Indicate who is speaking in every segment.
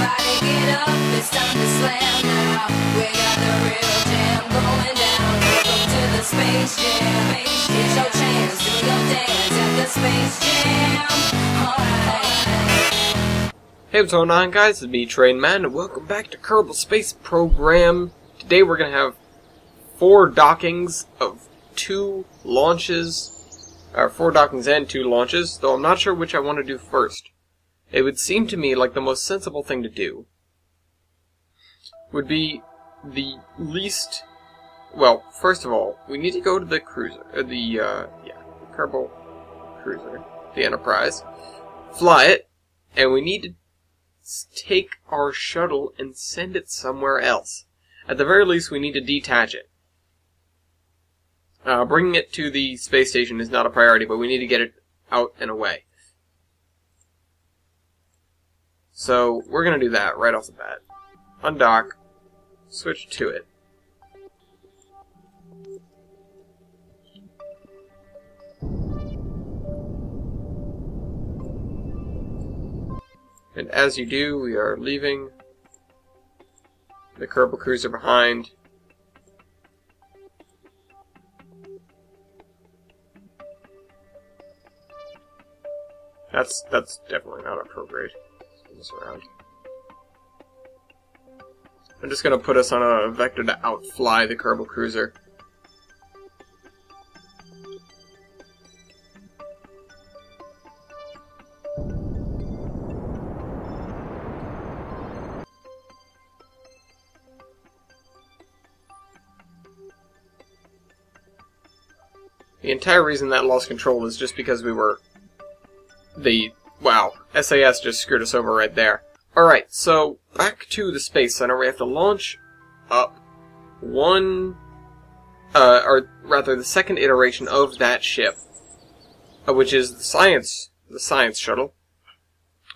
Speaker 1: Everybody get up, it's time to slam now. We got the real jam going down. Welcome to the Space Jam. Here's your chance, do your dance at the Space Jam. Alright.
Speaker 2: Hey, what's going on, guys? It's me, Train Man, and welcome back to Kerbal Space Program. Today we're going to have 4 dockings of 2 launches, or 4 dockings and 2 launches, though I'm not sure which I want to do first. It would seem to me like the most sensible thing to do would be the least... Well, first of all, we need to go to the cruiser, the Kerbal cruiser, the Enterprise, fly it, and we need to take our shuttle and send it somewhere else. At the very least, we need to detach it. Bringing it to the space station is not a priority, but we need to get it out and away. So, we're going to do that right off the bat. Undock, switch to it. And as you do, we are leaving the Kerbal cruiser behind. That's definitely not appropriate. Spin this around. I'm just going to put us on a vector to outfly the Kerbal cruiser. The entire reason that lost control is just because we were... Wow, SAS just screwed us over right there. Alright, so back to the Space Center. We have to launch up the second iteration of that ship, which is the science shuttle.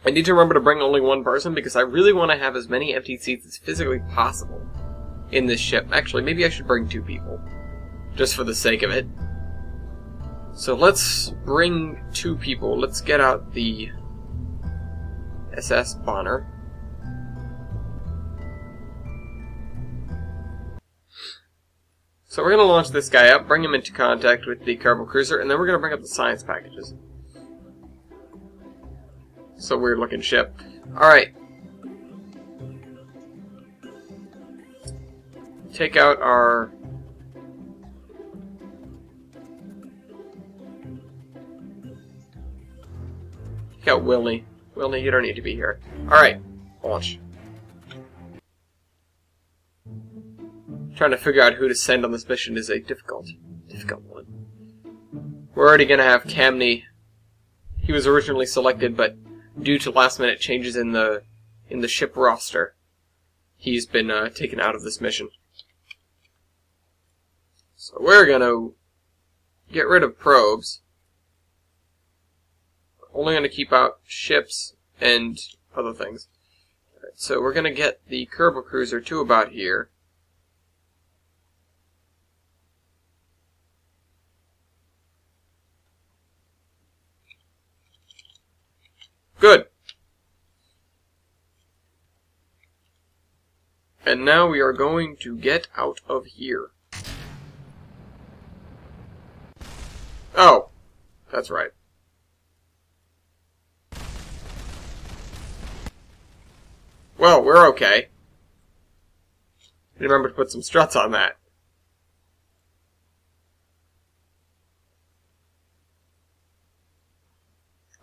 Speaker 2: I need to remember to bring only one person because I really want to have as many empty seats as physically possible in this ship. Actually, maybe I should bring 2 people, just for the sake of it. So let's bring 2 people. Let's get out the SS Bonner. So we're going to launch this guy up, bring him into contact with the Kerbal cruiser, and then we're going to bring up the science packages. So weird looking ship. Alright. Take out our... Take out Wilney. Wilney, you don't need to be here. Alright, launch. Trying to figure out who to send on this mission is a difficult one. We're already going to have Camney. He was originally selected, but due to last-minute changes in the ship roster, he's been taken out of this mission. So we're going to get rid of probes. Only going to keep out ships and other things. Right, so we're going to get the Kerbal cruiser to about here. Good. And now we are going to get out of here. Oh, that's right. Well, we're okay. Remember to put some struts on that.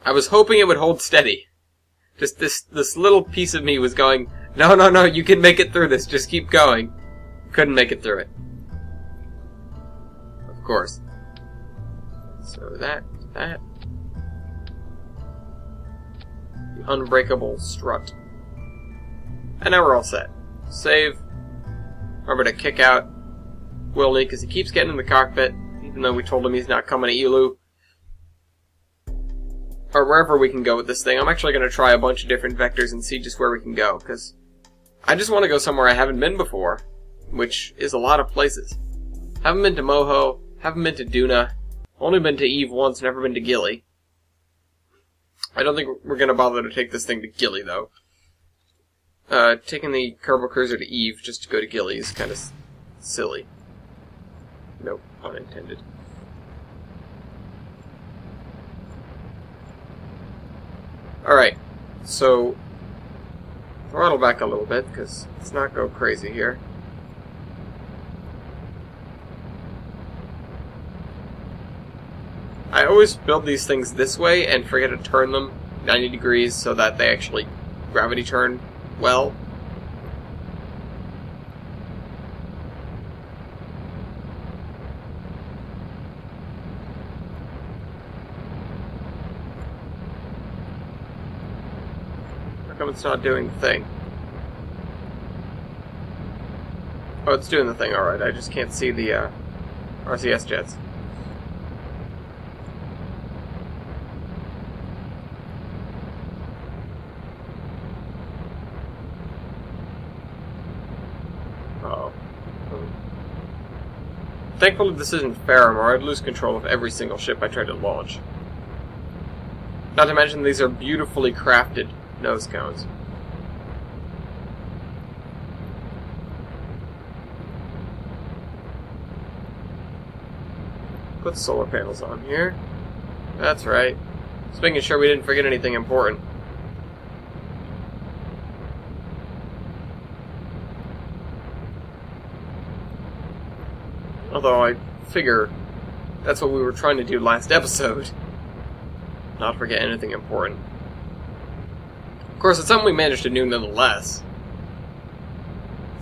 Speaker 2: I was hoping it would hold steady. Just this little piece of me was going, no, you can make it through this, just keep going. Couldn't make it through it. Of course. So that. The unbreakable strut. And now we're all set. Save. Remember to kick out Wilney, because he keeps getting in the cockpit, even though we told him he's not coming to Eeloo. Or wherever we can go with this thing. I'm actually going to try a bunch of different vectors and see just where we can go, because I just want to go somewhere I haven't been before, which is a lot of places. Haven't been to Moho, haven't been to Duna, only been to Eve once, never been to Gilly. I don't think we're going to bother to take this thing to Gilly, though. taking the Kerbal Cruiser to Eve just to go to Gilly is kind of silly. No pun intended. Alright, so throttle back a little bit, because let's not go crazy here. I always build these things this way and forget to turn them 90 degrees so that they actually gravity turn well. How come it's not doing the thing? Oh, it's doing the thing, alright. I just can't see the RCS jets. Uh-oh. Thankfully this isn't Farum, or I'd lose control of every single ship I tried to launch. Not to mention these are beautifully crafted nose cones. Put solar panels on here. That's right. Just making sure we didn't forget anything important. Although I figure that's what we were trying to do last episode. Not forget anything important. Of course, it's something we managed to do nonetheless.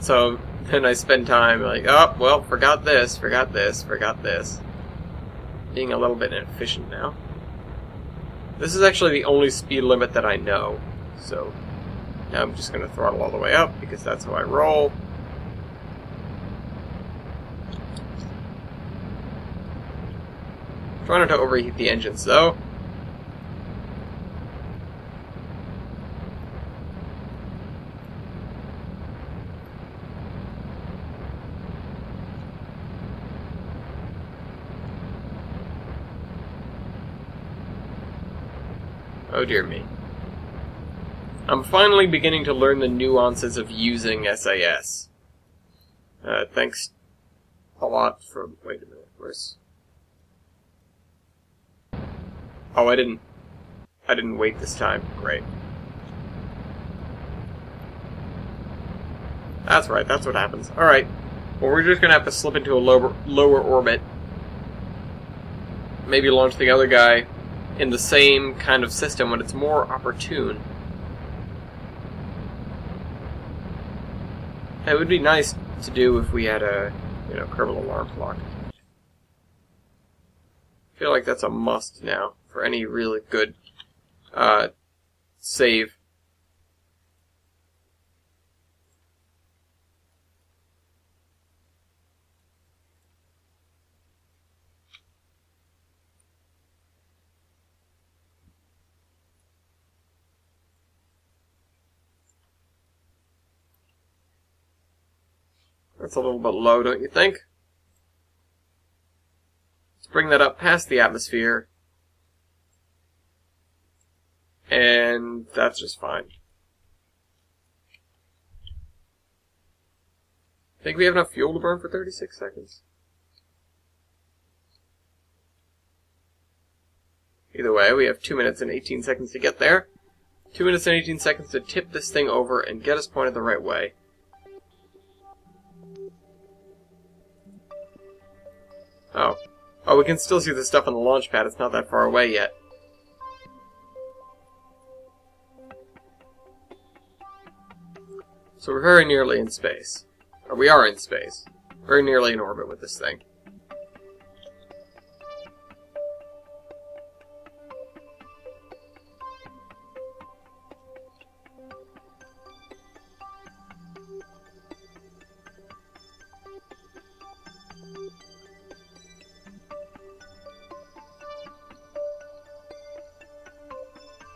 Speaker 2: So then I spend time like, oh, well, forgot this, forgot this, forgot this. Being a little bit inefficient now. This is actually the only speed limit that I know. So now I'm just going to throttle all the way up because that's how I roll. Try not to overheat the engines, though. Oh dear me. I'm finally beginning to learn the nuances of using SAS. Thanks a lot for... Wait a minute, where's... Oh, I didn't wait this time. Great. That's right, that's what happens. Alright. Well, we're just gonna have to slip into a lower orbit. Maybe launch the other guy in the same kind of system when it's more opportune. It would be nice to do if we had a, Kerbal alarm clock. I feel like that's a must now for any really good save. That's a little bit low, don't you think? Let's bring that up past the atmosphere. And that's just fine. Think we have enough fuel to burn for 36 seconds? Either way, we have 2 minutes and 18 seconds to get there. 2 minutes and 18 seconds to tip this thing over and get us pointed the right way. Oh, we can still see the stuff on the launch pad. It's not that far away yet. So we're very nearly in space. Or we are in space. Very nearly in orbit with this thing.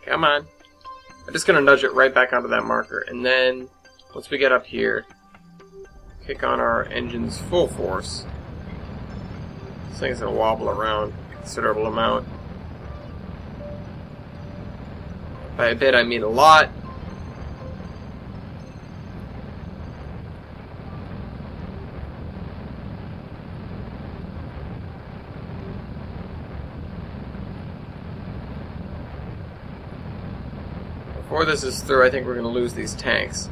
Speaker 2: Come on. I'm just going to nudge it right back onto that marker. And then, once we get up here, kick on our engines full force. This thing's going to wobble around a considerable amount. By a bit, I mean a lot. before this is through, I think we're going to lose these tanks.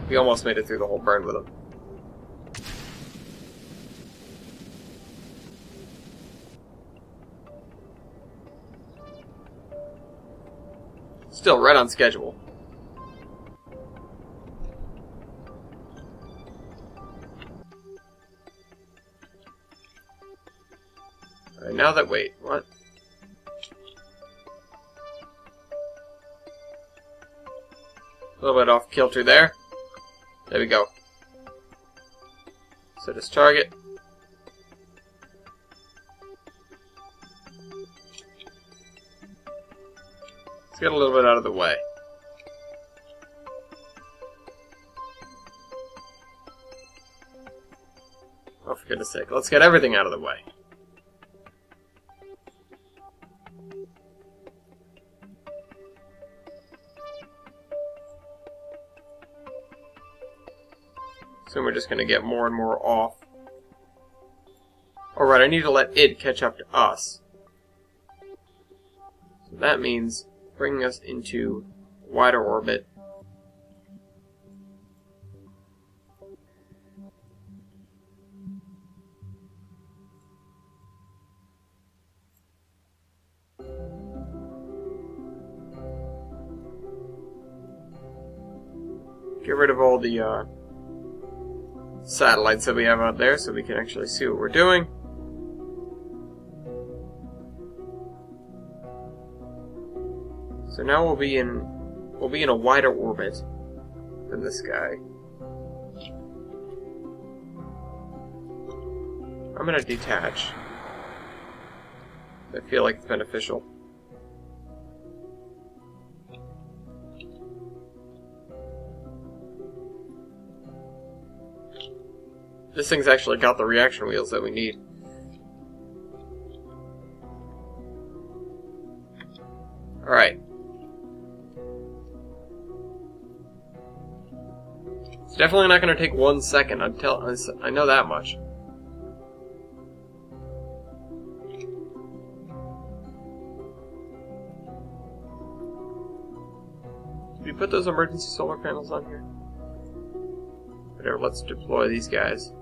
Speaker 2: We almost made it through the whole burn with them. Still right on schedule. Alright, now that... wait, what? A little bit off kilter there. There we go. Set his target. Let's get a little bit out of the way. Oh, for goodness sake. Let's get everything out of the way. So we're just going to get more and more off. Alright, I need to let it catch up to us. So that means bringing us into wider orbit. Get rid of all the satellites that we have out there so we can actually see what we're doing. So now we'll be in a wider orbit than this guy. I'm gonna detach. I feel like it's beneficial. This thing's actually got the reaction wheels that we need. Alright. It's definitely not going to take 1 second. I know that much. Did we put those emergency solar panels on here? Whatever, let's deploy these guys.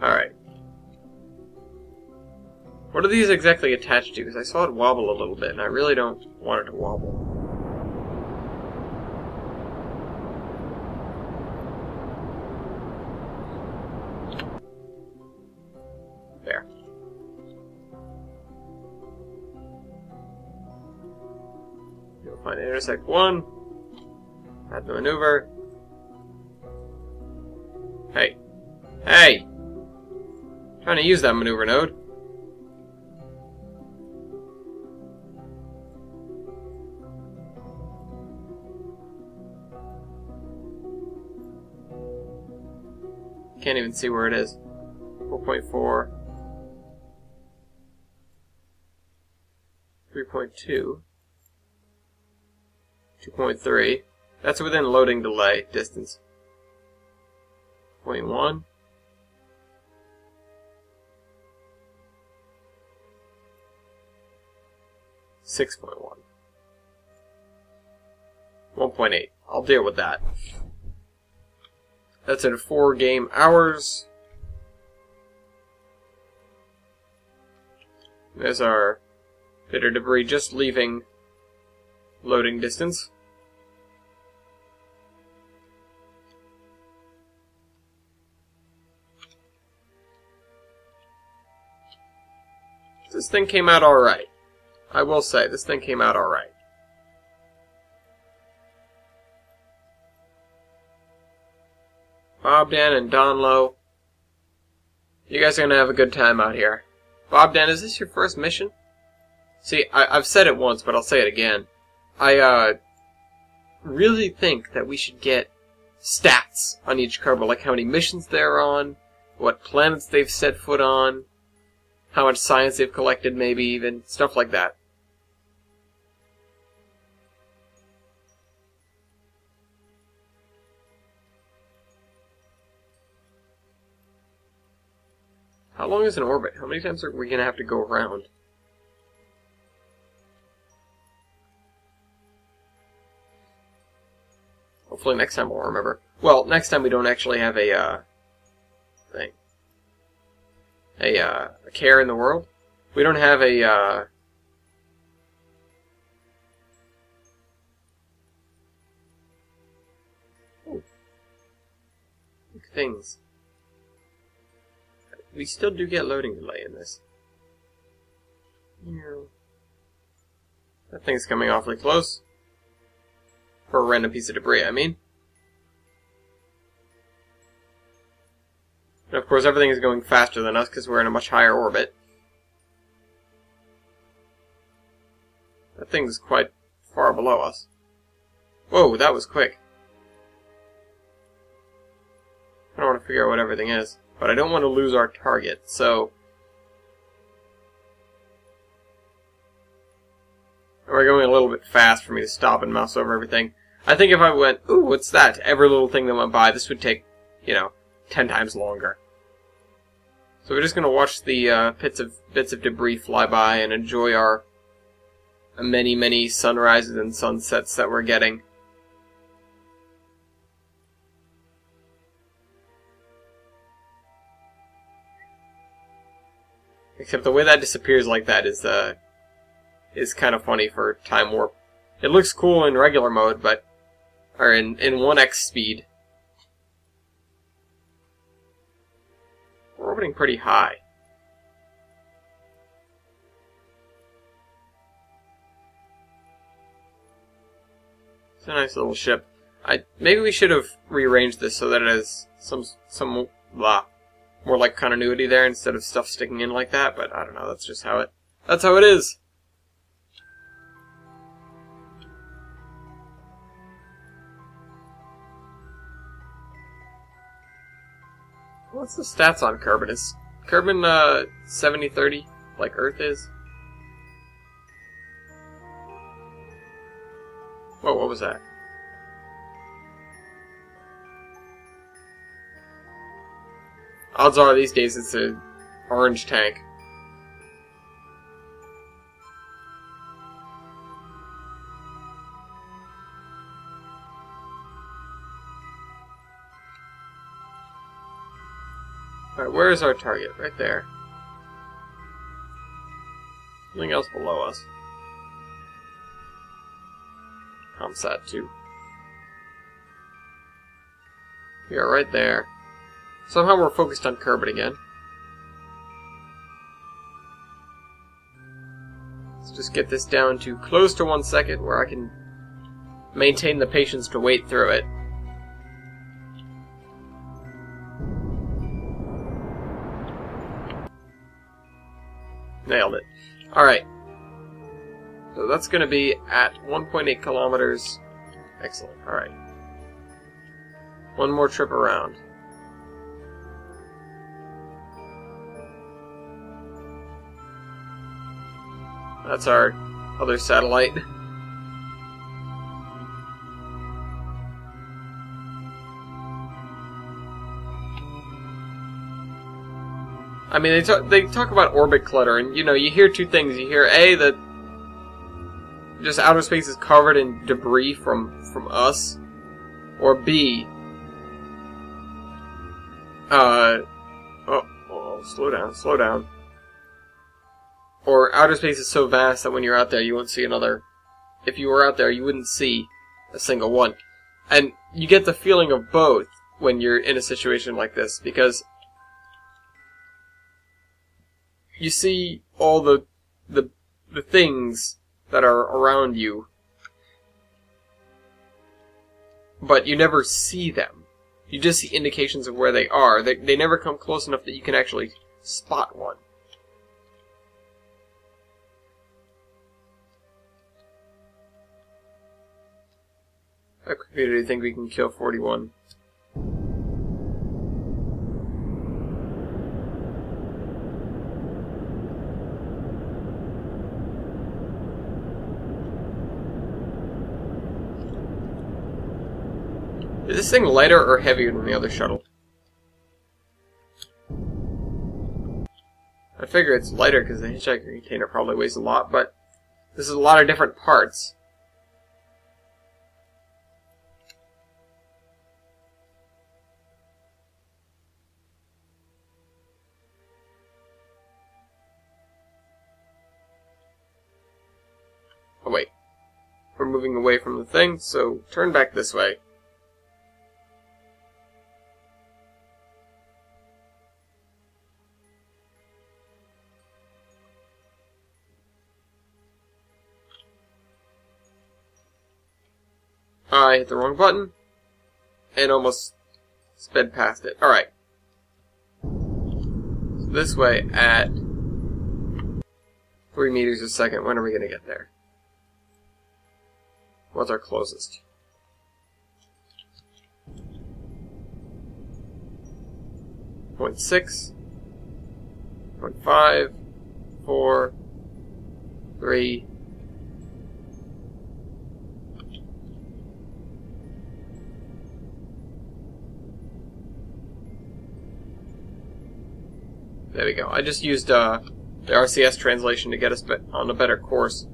Speaker 2: Alright. What are these exactly attached to? Because I saw it wobble a little bit, and I really don't want it to wobble. There. You'll find intersect 1. Add the maneuver. Hey. Hey! Trying to use that maneuver node. Can't even see where it is. 4.4. 3.2. 2.3. That's within loading delay distance. 0.1. 6.1. 1.8. I'll deal with that. That's in 4 game hours. There's our bit of debris just leaving loading distance. This thing came out alright. I will say, this thing came out alright. Bob Dan and Donlo, you guys are going to have a good time out here. Bob Dan, is this your first mission? See, I've said it once, but I'll say it again. I really think that we should get stats on each Kerbal, like how many missions they're on, what planets they've set foot on, how much science they've collected, maybe even, stuff like that. How long long is an orbit? How many times are we going to have to go around? Hopefully next time we'll remember. Well, next time we don't actually have a, thing. A care in the world. We don't have a, things. We still do get loading delay in this. That thing's coming awfully close. For a random piece of debris, I mean. And of course everything is going faster than us because we're in a much higher orbit. That thing's quite far below us. Whoa, that was quick. I don't want to figure out what everything is. But I don't want to lose our target, so... We're going a little bit fast for me to stop and mouse over everything. I think if I went, ooh, what's that? Every little thing that went by, this would take, 10 times longer. So we're just going to watch the bits of debris fly by and enjoy our many, many sunrises and sunsets that we're getting. Except the way that disappears like that is kind of funny for time warp. It looks cool in regular mode, but or in 1x speed. We're orbiting pretty high. It's a nice little ship. Maybe we should have rearranged this so that it has some more like continuity there instead of stuff sticking in like that, but I don't know, that's just how it is. What's the stats on Kerbin? Is Kerbin 70-30 like Earth is? Whoa, what was that? Odds are these days it's an orange tank. Alright, where is our target? Right there. Something else below us. ComSat 2. We are right there. Somehow we're focused on Kerbin again. Let's just get this down to close to 1 second where I can maintain the patience to wait through it. Nailed it. Alright. So that's going to be at 1.8 kilometers. Excellent. Alright. One more trip around. That's our other satellite. I mean, they talk about orbit clutter, and you hear two things. You hear A, that just outer space is covered in debris from us, or B, slow down. Or outer space is so vast that when you're out there, you won't see another. If you were out there, you wouldn't see a single one. And you get the feeling of both when you're in a situation like this, because you see all the things that are around you, but you never see them. You just see indications of where they are. They never come close enough that you can actually spot one. How quickly do you think we can kill 41? Is this thing lighter or heavier than the other shuttle? I figure it's lighter because the hitchhiker container probably weighs a lot, but this is a lot of different parts. Oh wait, we're moving away from the thing, so turn back this way. I hit the wrong button, and almost sped past it. Alright. So this way at 3 meters a second. When are we going to get there? What's our closest? Point 6, 0.5, 4, 3. There we go. I just used the RCS translation to get us on a better course.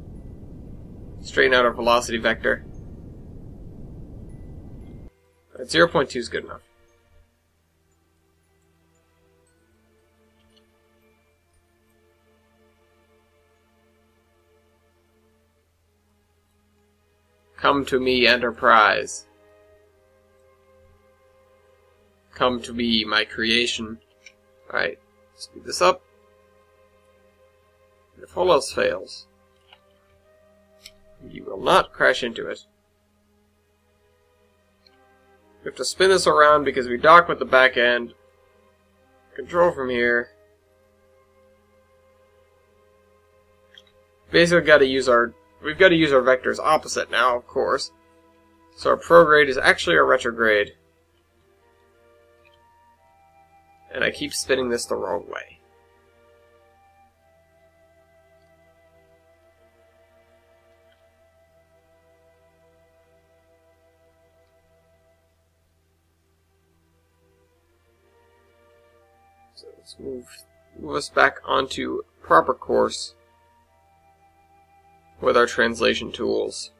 Speaker 2: Straighten out our velocity vector. At 0.2 is good enough. Come to me, Enterprise. Come to me, my creation. Alright. Speed this up. If all else fails, you will not crash into it. We have to spin this around because we dock with the back end. Control from here. Basically, we've got to use our vectors opposite now, of course. So our prograde is actually our retrograde. And I keep spinning this the wrong way. So let's move us back onto proper course with our translation tools.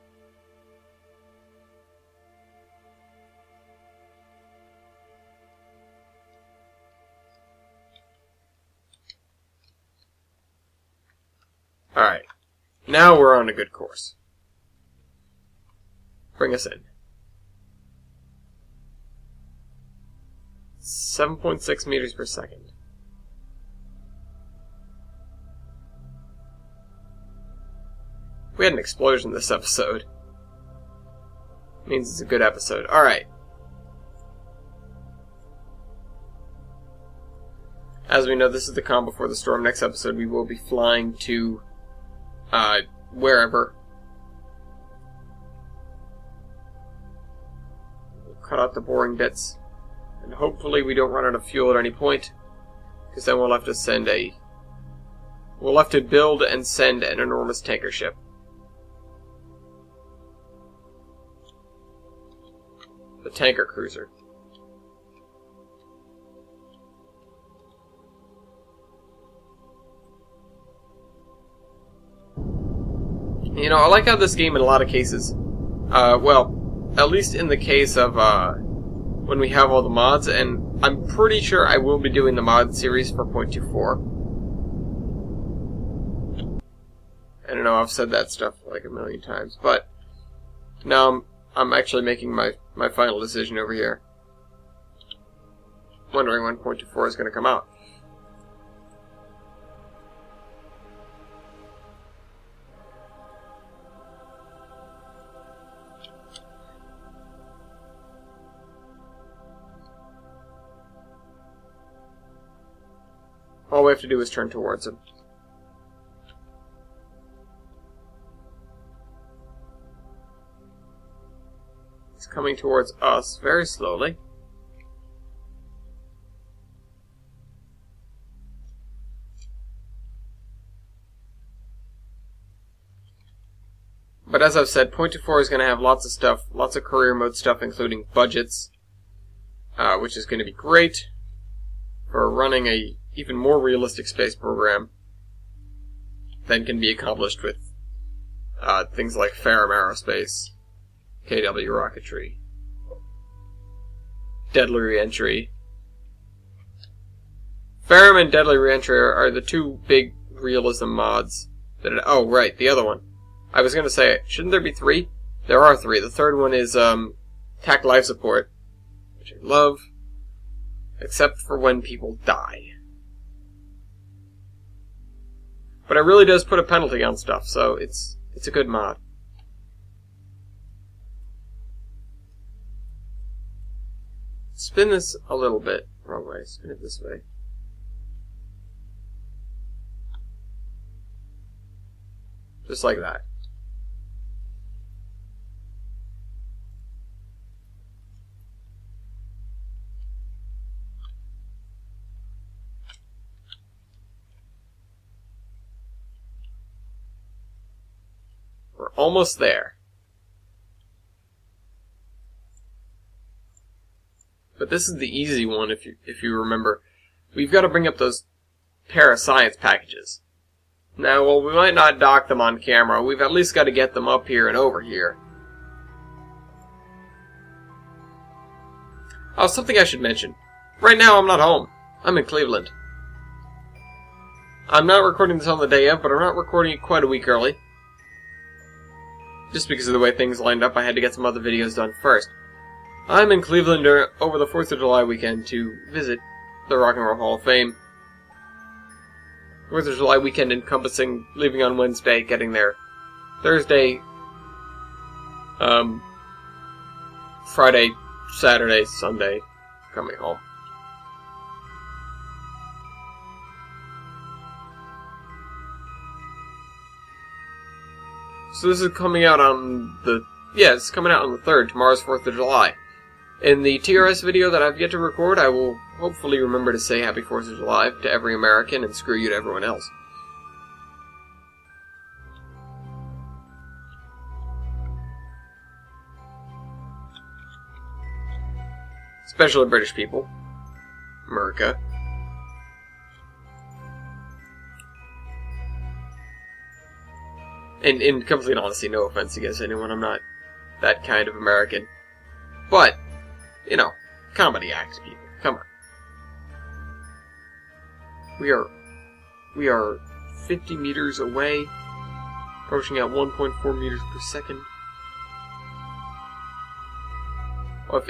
Speaker 2: Alright, now we're on a good course. Bring us in. 7.6 meters per second. We had an explosion this episode. Means it's a good episode. Alright. As we know, this is the calm before the storm. Next episode, we will be flying to wherever. We'll cut out the boring bits. And hopefully we don't run out of fuel at any point. Because then we'll have to send we'll have to build and send an enormous tanker ship. The tanker cruiser. You know, I like how this game in a lot of cases, well, at least in the case of, when we have all the mods, and I'm pretty sure I will be doing the mod series for 0.24. I don't know, I've said that stuff like a million times, but now I'm actually making my final decision over here. Wondering when 0.24 is going to come out. All we have to do is turn towards him. He's coming towards us very slowly. But as I've said, 0.24 is going to have lots of stuff, lots of career mode stuff, including budgets, which is going to be great. for running a even more realistic space program than can be accomplished with things like Ferrum Aerospace, KW Rocketry, Deadly Reentry. Ferrum and Deadly Reentry are the two big realism mods that oh, right, the other one. I was gonna say, shouldn't there be 3? There are 3. The third one is, TAC Life Support, which I love, except for when people die. But it really does put a penalty on stuff, so it's a good mod. Spin this a little bit. Wrong way. Spin it this way. Just like that. We're almost there. But this is the easy one if you remember. We've got to bring up those parascience packages. Now, while we might not dock them on camera, we've at least got to get them up here and over here. Oh, something I should mention. Right now, I'm not home. I'm in Cleveland. I'm not recording this on the day of, but I'm not recording it quite a week early. Just because of the way things lined up, I had to get some other videos done first. I'm in Cleveland over the 4th of July weekend to visit the Rock and Roll Hall of Fame. 4th of July weekend encompassing leaving on Wednesday, getting there Thursday, Friday, Saturday, Sunday, coming home. So this is coming out on the... Yeah, it's coming out on the 3rd. Tomorrow's 4th of July. In the TRS video that I've yet to record, I will hopefully remember to say Happy 4th of July to every American and screw you to everyone else. Especially British people. America. And in complete honesty, no offense against anyone, I'm not that kind of American. But, you know, comedy act, people. Come on. We are 50 meters away, approaching at 1.4 meters per second. Well,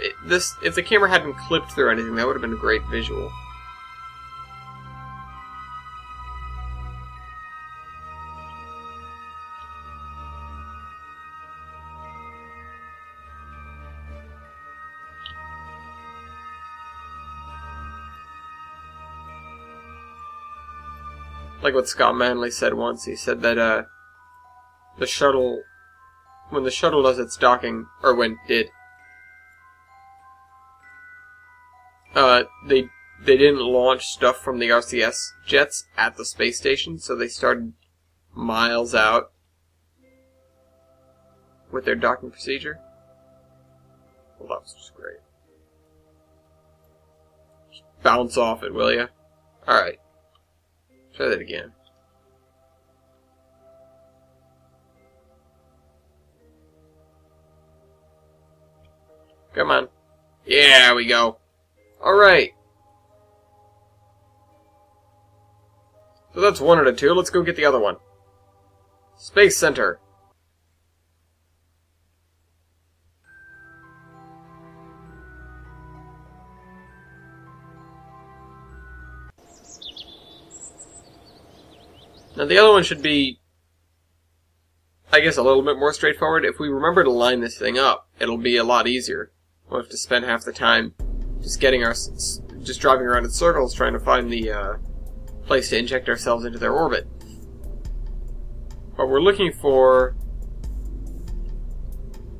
Speaker 2: if the camera hadn't clipped through anything, that would have been a great visual. Like what Scott Manley said once, he said that the shuttle, when the shuttle does its docking, or when it did, they didn't launch stuff from the RCS jets at the space station, so they started miles out with their docking procedure. Well, that was just great. Just bounce off it, will ya? Alright. Try that again. Come on. Yeah, we go. Alright. So that's one out of 2. Let's go get the other one. Space Center. Now the other one should be, I guess, a little bit more straightforward. If we remember to line this thing up, it'll be a lot easier. We'll have to spend half the time just driving around in circles trying to find the place to inject ourselves into their orbit. But we're looking for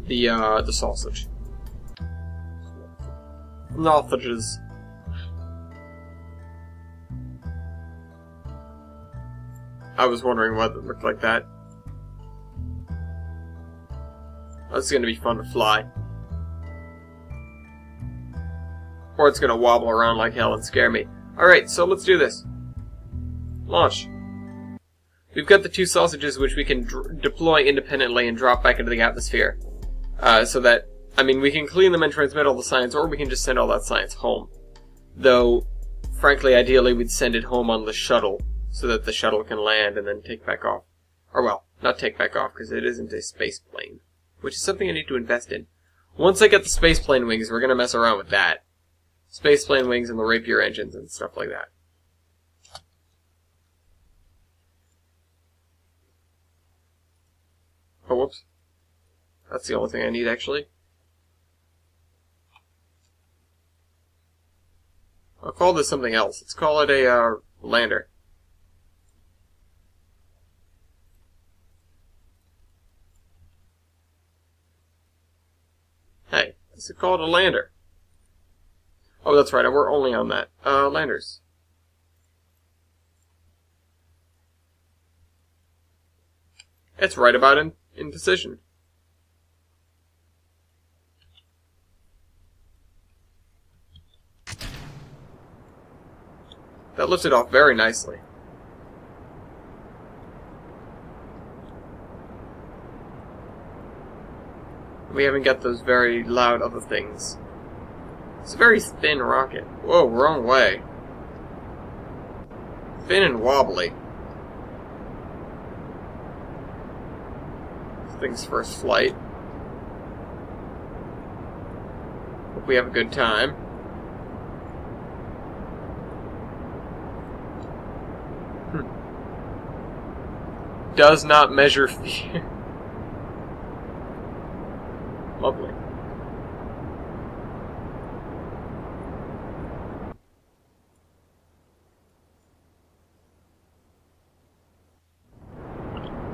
Speaker 2: the sausage. Sausages. I was wondering why it looked like that. That's gonna be fun to fly. Or it's gonna wobble around like hell and scare me. Alright, so let's do this. Launch. We've got the 2 sausages which we can deploy independently and drop back into the atmosphere. So that, I mean, we can clean them and transmit all the science, or we can just send all that science home. Though, frankly, ideally we'd send it home on the shuttle, so that the shuttle can land and then take back off. Or, well, not take back off, because it isn't a space plane. Which is something I need to invest in. Once I get the space plane wings, we're gonna mess around with that. Space plane wings and the Rapier engines and stuff like that. Oh, whoops. That's the only thing I need, actually. I'll call this something else. Let's call it a, lander. Hey, let's call it a lander. Oh, that's right, we're only on that. Landers. It's right about in position. That lifted off very nicely. We haven't got those very loud other things. It's a very thin rocket. Whoa, wrong way. Thin and wobbly. This thing's first flight. Hope we have a good time. Does not measure fear. Lovely.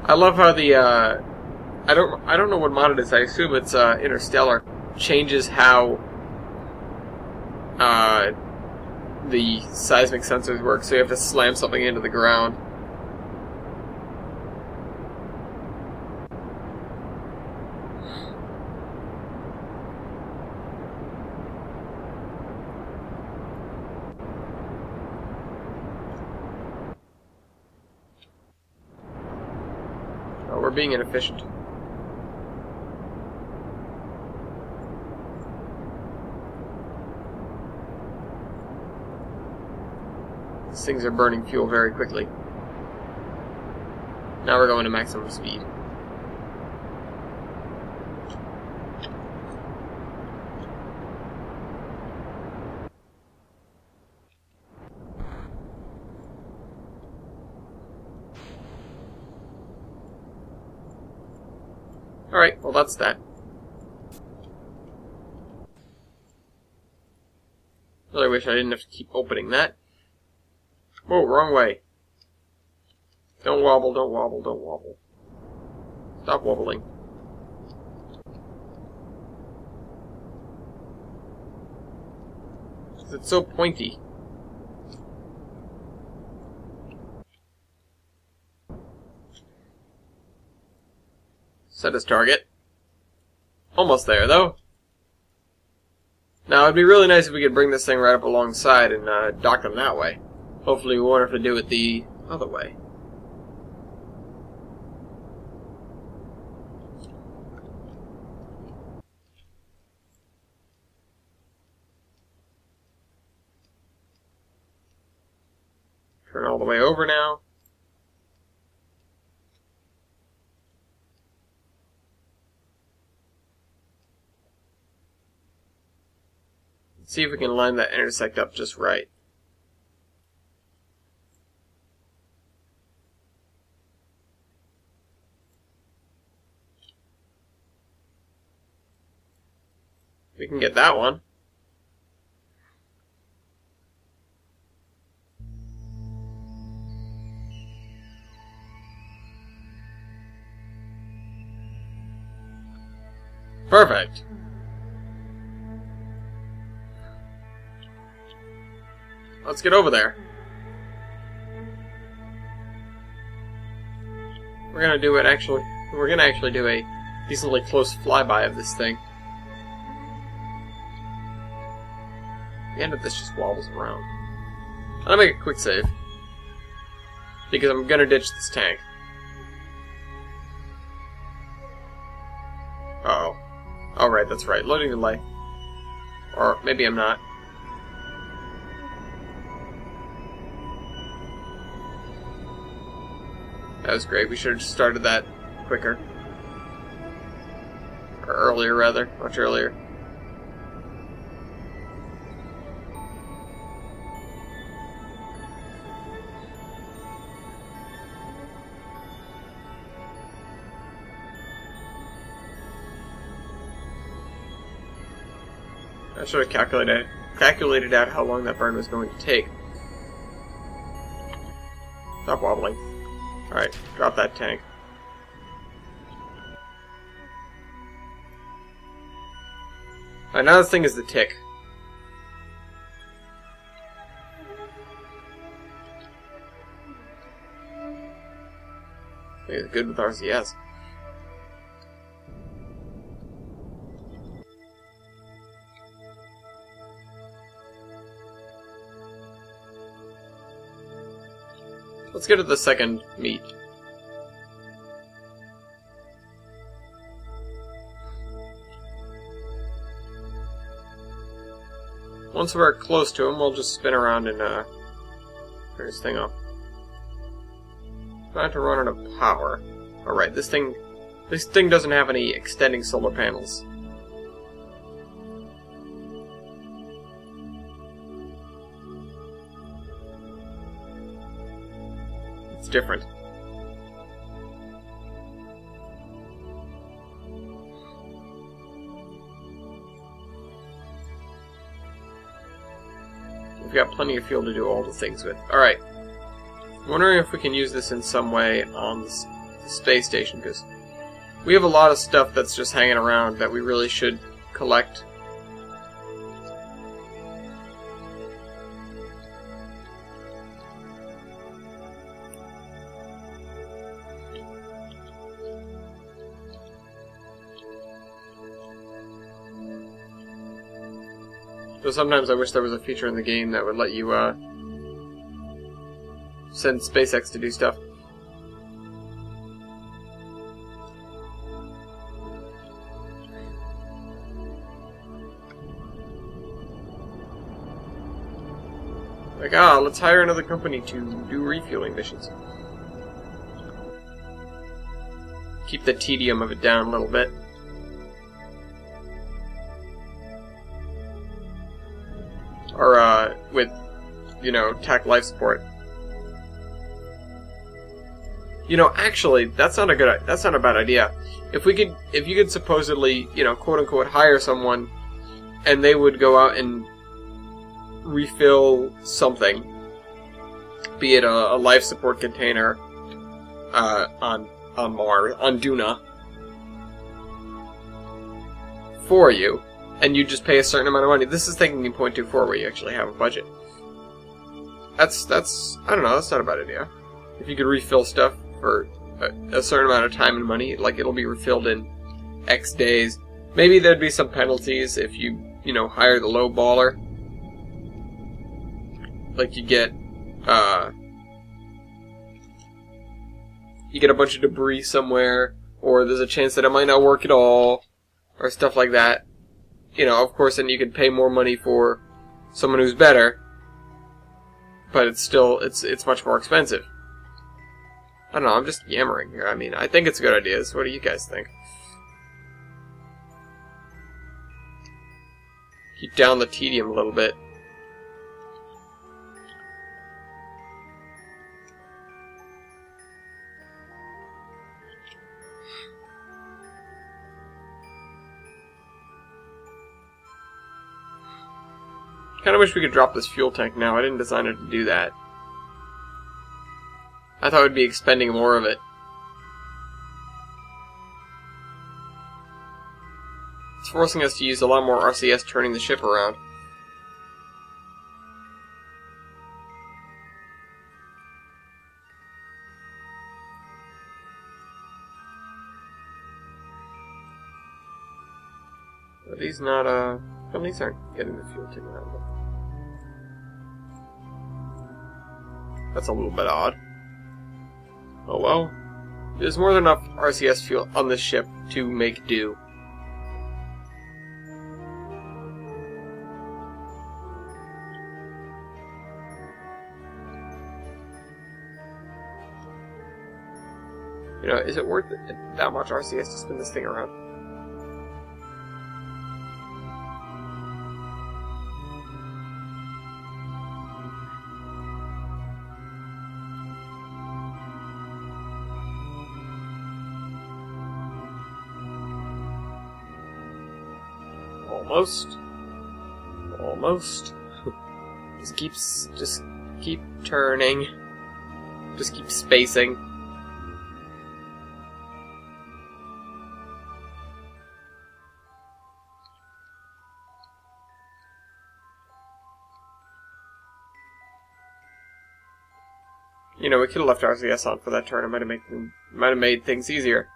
Speaker 2: I love how the I don't know what mod it is. I assume it's Interstellar. Changes how the seismic sensors work. So you have to slam something into the ground. We're being inefficient. These things are burning fuel very quickly. Now we're going to maximum speed. Alright, well that's that. Really wish I didn't have to keep opening that. Whoa, wrong way. Don't wobble, don't wobble, don't wobble. Stop wobbling. It's so pointy. Set as target. Almost there, though. Now, it'd be really nice if we could bring this thing right up alongside and dock them that way. Hopefully we won't have to do it the other way. Turn all the way over now. See if we can line that intersect up just right. We can get that one. Perfect. Let's get over there. We're gonna actually do a decently close flyby of this thing. The end of this just wobbles around. I'll make a quick save. Because I'm gonna ditch this tank. Uh-oh. Oh, right, that's right. Loading delay. Or maybe I'm not. That was great. We should have just started that quicker. Or earlier, rather. Much earlier. I should have calculated out how long that burn was going to take. Stop wobbling. Alright, drop that tank. Alright, now this thing is the tick. I think it's good with RCS. Let's get to the second meet. Once we're close to him, we'll just spin around and turn this thing off. Trying to run out of power. Alright, this thing doesn't have any extending solar panels. It's different. We've got plenty of fuel to do all the things with. Alright. I'm wondering if we can use this in some way on the space station, because we have a lot of stuff that's just hanging around that we really should collect. So sometimes I wish there was a feature in the game that would let you send SpaceX to do stuff. Like, let's hire another company to do refueling missions. Keep the tedium of it down a little bit. Or, with, you know, tech life support. You know, actually, that's not a bad idea. If you could supposedly, you know, quote unquote, hire someone, and they would go out and refill something, be it a life support container, on Mars, on Duna, for you, and you just pay a certain amount of money. This is thinking in 0.24 where you actually have a budget. That's I don't know, that's not a bad idea. If you could refill stuff for a certain amount of time and money, like it'll be refilled in X days. Maybe there'd be some penalties if you know, hire the low baller. Like you get a bunch of debris somewhere, or there's a chance that it might not work at all, or stuff like that. You know, of course, then you could pay more money for someone who's better, but it's still, it's much more expensive. I don't know, I'm just yammering here. I mean, I think it's a good idea. So what do you guys think? Keep down the tedium a little bit. Kinda wish we could drop this fuel tank now. I didn't design it to do that. I thought we'd be expending more of it. It's forcing us to use a lot more RCS turning the ship around. But these not, these aren't getting the fuel taken out of them. That's a little bit odd. Oh well. There's more than enough RCS fuel on this ship to make do. You know, is it worth it, that much RCS to spin this thing around? Almost. Almost. Just keep turning. Just keep spacing. You know, we could have left RCS on for that turn. It might have made things easier.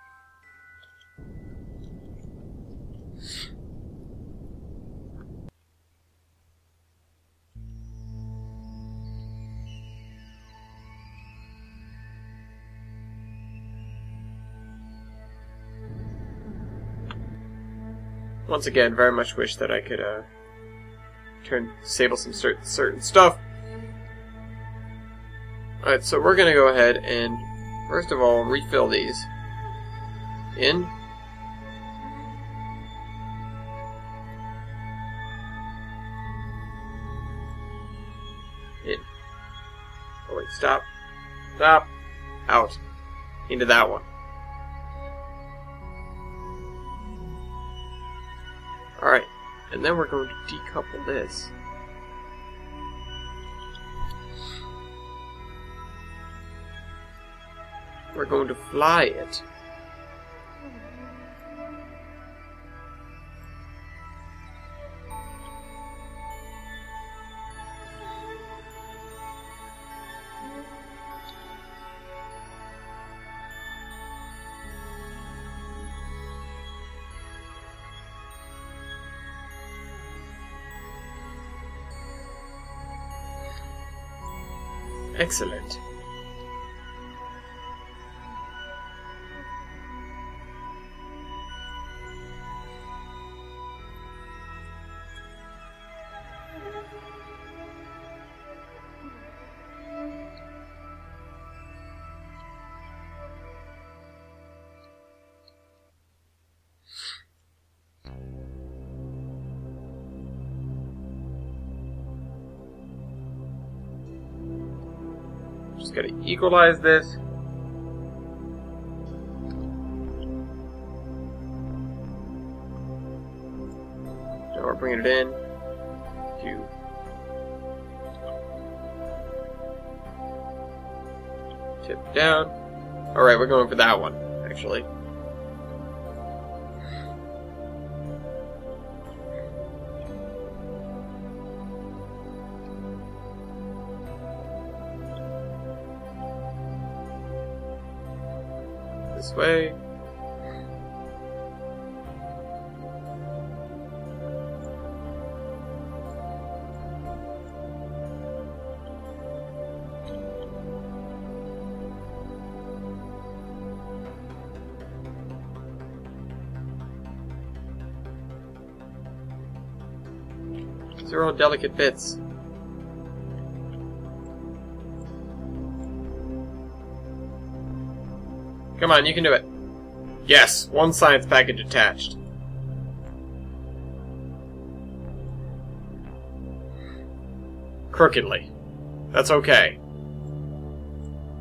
Speaker 2: Once again, very much wish that I could disable some certain stuff. Alright, so we're gonna go ahead and first of all refill these. In. In. Oh wait, stop. Stop. Out. Into that one. Alright, and then we're going to decouple this. We're going to fly it. Excellent. Just gotta equalize this. Now we're bringing it in. Tip down. Alright, we're going for that one, actually. This way. These are all delicate bits. Come on, you can do it. Yes, one science package attached. Crookedly. That's okay.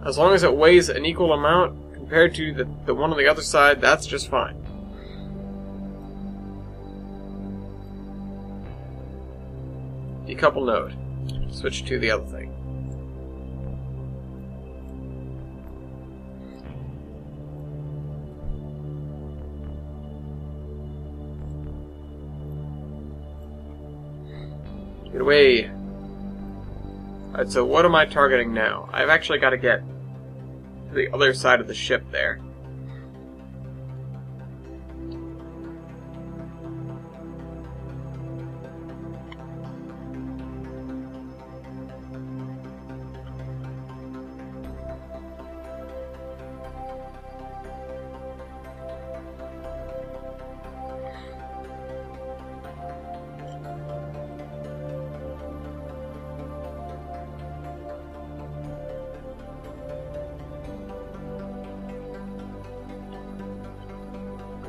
Speaker 2: As long as it weighs an equal amount compared to the one on the other side, that's just fine. Decouple node. Switch to the other thing. Get away. Alright, so what am I targeting now? I've actually got to get to the other side of the ship there.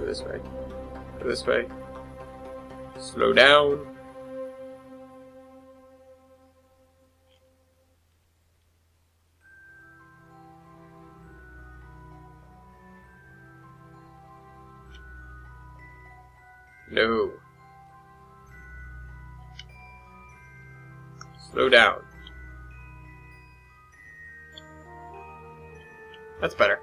Speaker 2: this way. Go this way. Slow down. No. Slow down. That's better.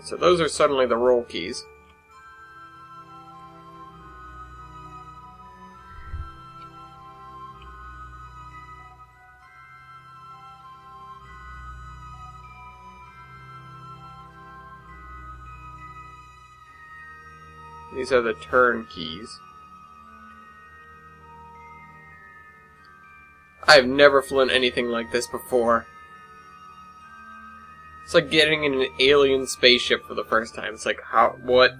Speaker 2: So those are suddenly the roll keys. These are the turn keys. I've never flown anything like this before. It's like getting in an alien spaceship for the first time. It's like, how, what?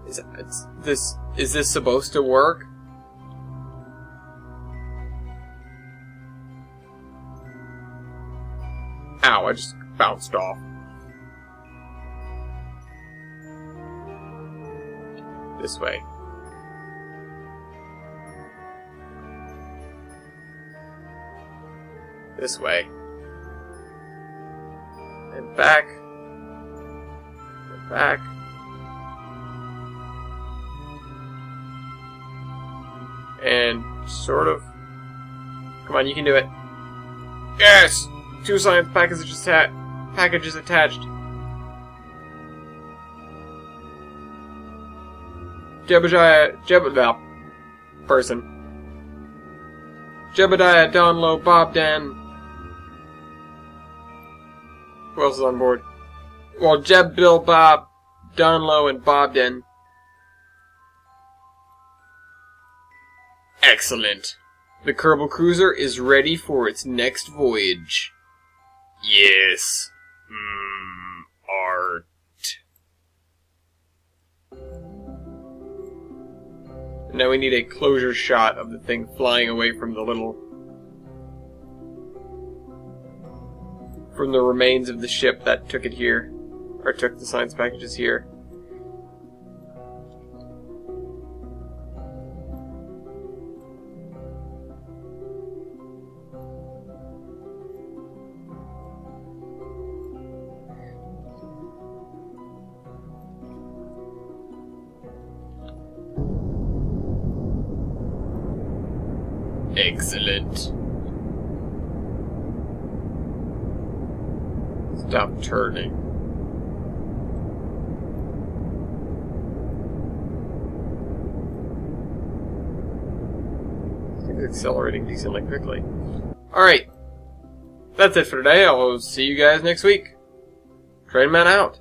Speaker 2: Is this supposed to work? Ow, I just bounced off. This way. This way. And back. And back. And sort of. Come on, you can do it. Yes! 2 science packages attached. Jebediah Donlow Bob Dan. Who else is on board? Well, Jeb, Bill, Bob, Donlow, and Bobden. Excellent. The Kerbal Cruiser is ready for its next voyage. Yes. Art. Now we need a closure shot of the thing flying away from the little... from the remains of the ship that took it here. Or took the science packages here. Excellent. Stop turning. It's accelerating decently quickly. Alright. That's it for today. I'll see you guys next week. Train Man out.